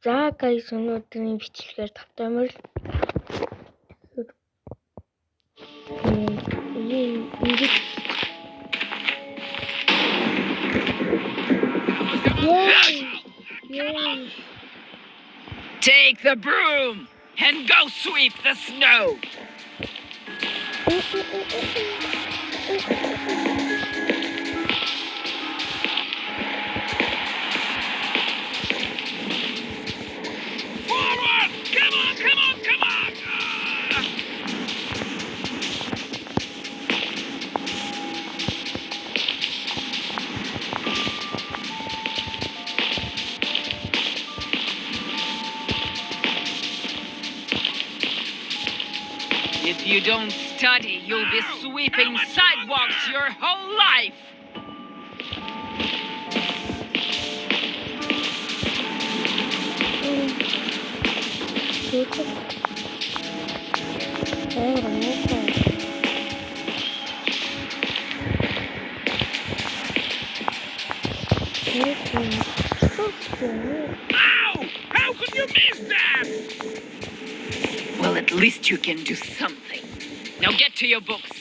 За guys, өнөөдрийн бичлэгээр тавтамар Take the broom and go sweep the snow. Forward! Come on, come on, come on! If you don't study, you'll be sweeping sidewalks your whole life. Ow! How could you miss that? Well, at least you can do something. Now get to your books.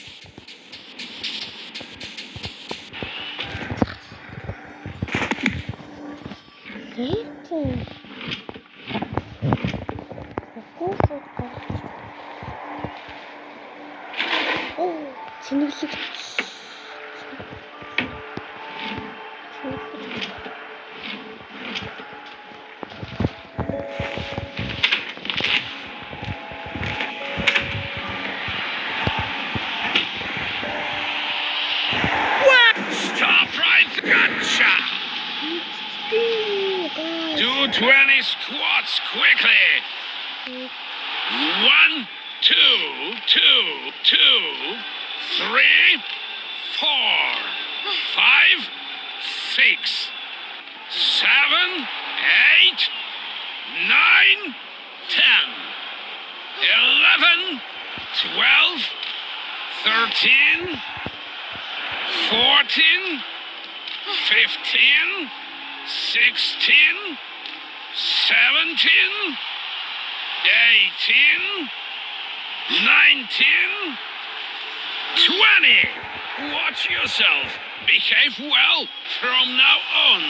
Stop right, gotcha! Do 20 squats quickly. 1, 2, 2, 2, 3, 4, 5, 6, 7, 8, 9, 10, 11, 12, 13, 14, 15, 16, 17, 18, 19, 20. Watch yourself. Behave well from now on.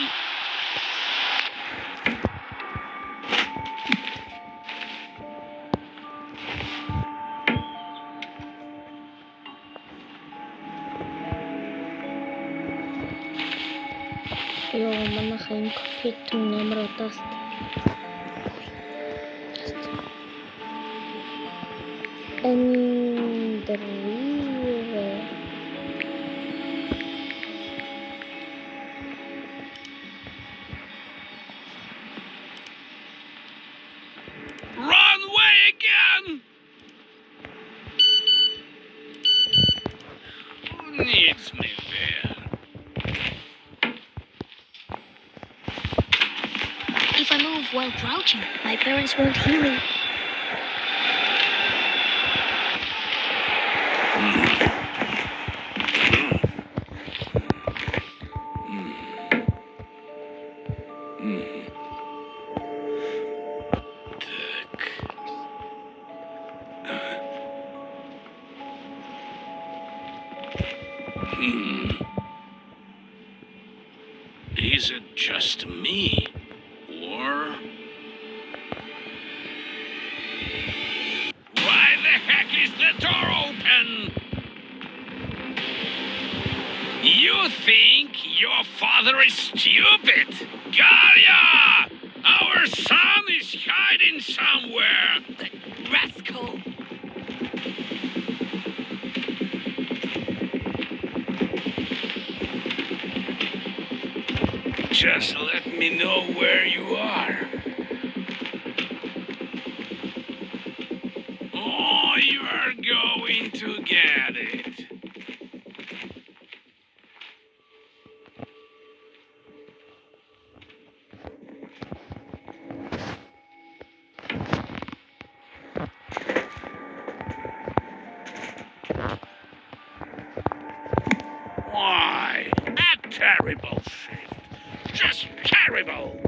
Ёо, манайхын компьютер нэмэр удаас Run away again! Who needs me there? If I move while crouching, my parents won't hear me. Is it just me? Or... Why the heck is the door open? You think your father is stupid? Galia! Our son is hiding somewhere! The rascal! Just let me know where you are. Oh, you are going to get it. Why? A terrible shift. Just terrible.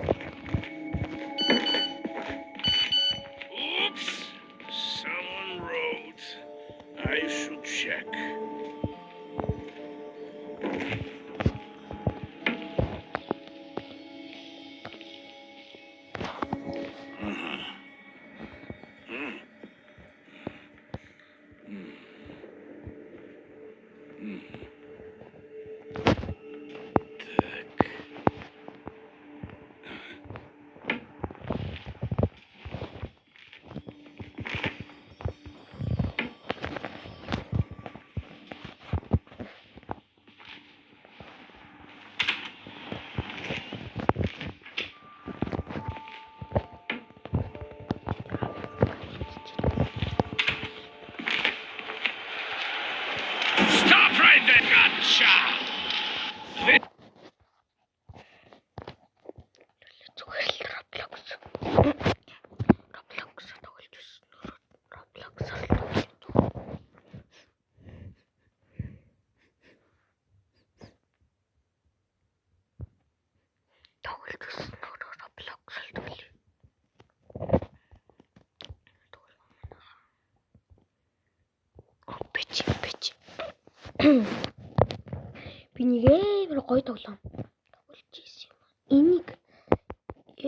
Би нэг гоё тоглоом тоглож ирсэн юм. Энийг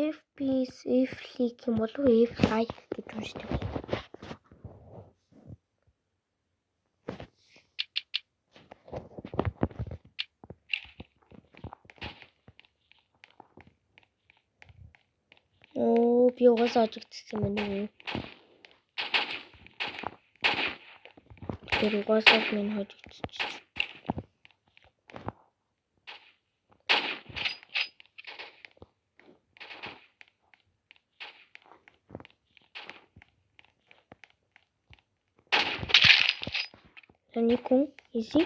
FPS F-League юм болов уу? F-Like гэж уншдаг. Би угаасаа ажигдсан юм байна. Тэр угаасаа минь хожигдчих. Никун, изи.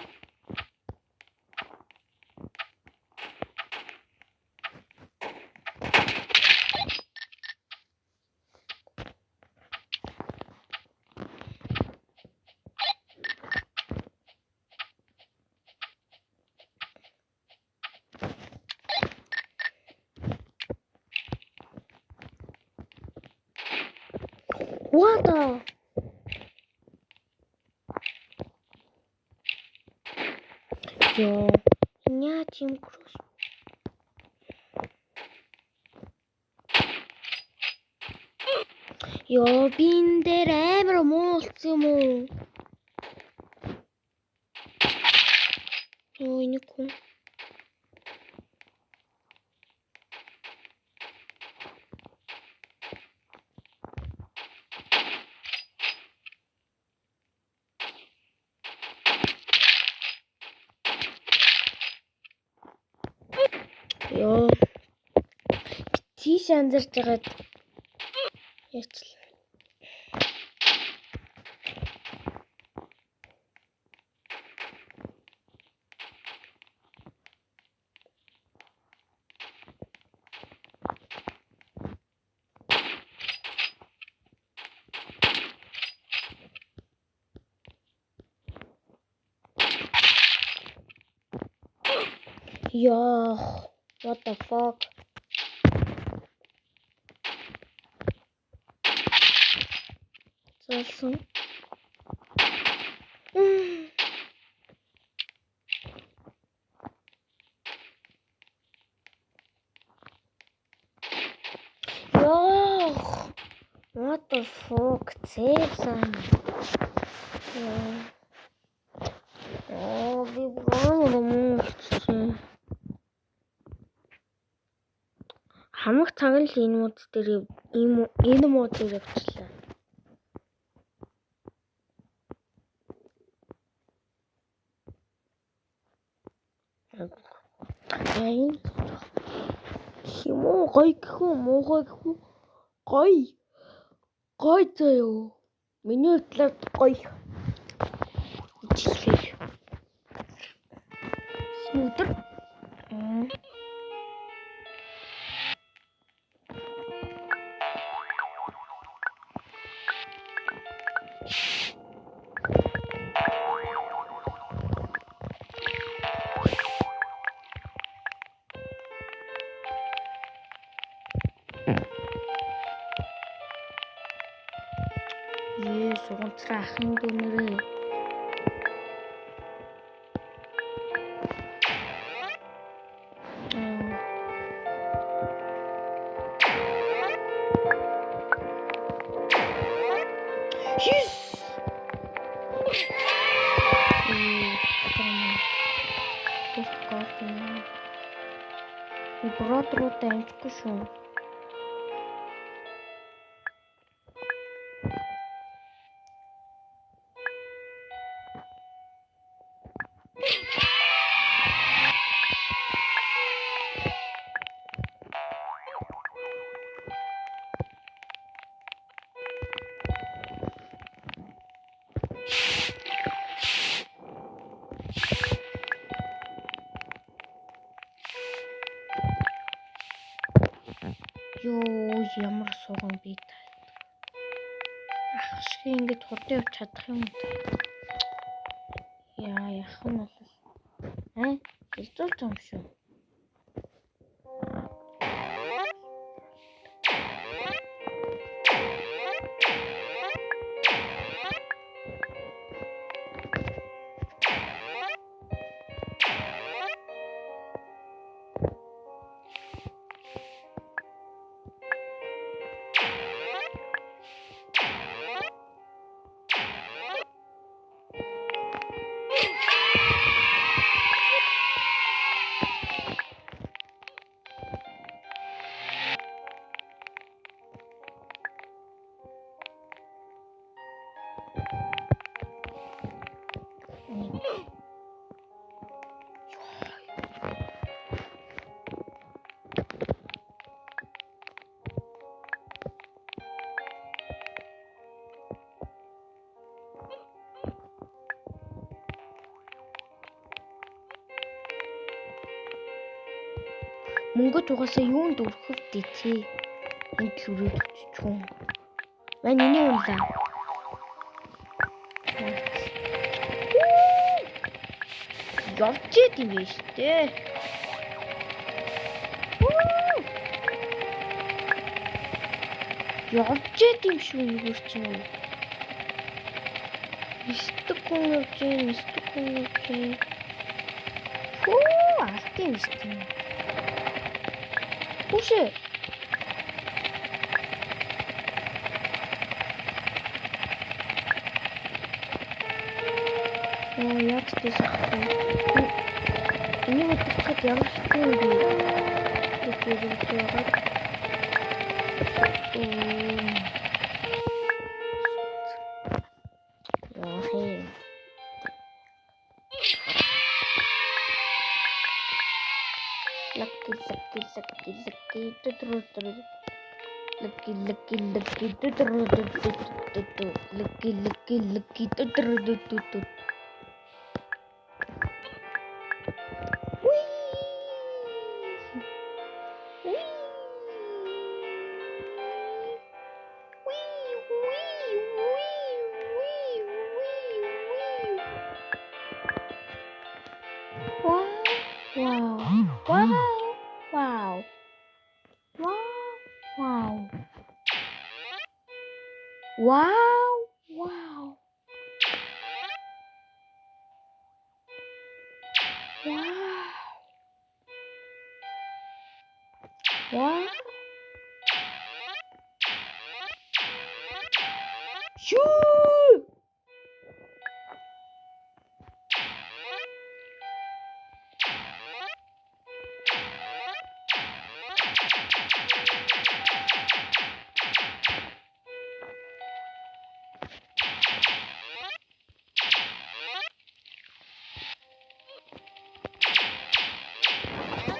What the? Yo, ня Тим Круз. Yo, би энэ дээр амар муу болсон юм уу? Yo, энэ хүн. Yo. Тийш анзарч байгаад яачлаа. Yo, what the fuck? Залсан. Yo, what the fuck? Цээсэн. Би гоо хамаг цаг л энэ мод дээр энэ мод дээр явчихлаа. Химо гой гэхүү муугай гэхүү гой заяа. Миний хувьд гой. Ижилхээ. Өдөр сугацраа ахын дүүнэрээ. Брат руу амжихгүй шүү. Ёо, ямар сууган би таа. Ах шиг ингэж хурдан явж чадах юм уу? Яа, яах юм бол. Хэлцүүлж юм шүү. Мөнгөд угаасаа юунд өрхөв дээ. Энд л өрөөд өччихүн. Мань энийг унлаа. Явж идэм биш дээ. Явж идэм шүү юу чинь. Истэкүн явж гин. Алтын истэкүн. Үшээ. Яг тийшээ. Энийг өдөртөд ямар хэвгүй юм бэ?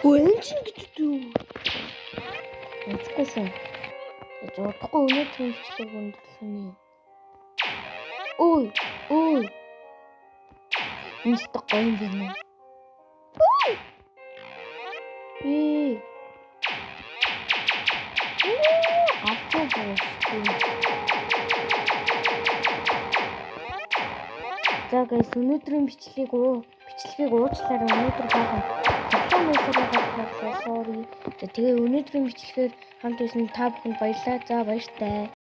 Энэч гэдэг. Эцгсэн. Зодохгүй өнөөдрийн бичлэг өндөрлөний. Ой. Мистер гоё юм байна. За guys, өнөөдрийн бичлэгийг уучлаарай. Өнөөдөр баахан sorry. Тэгээ өнөөдрийн бичлэгээр хамт байсан та бүхэнд баярлалаа. За баяртай.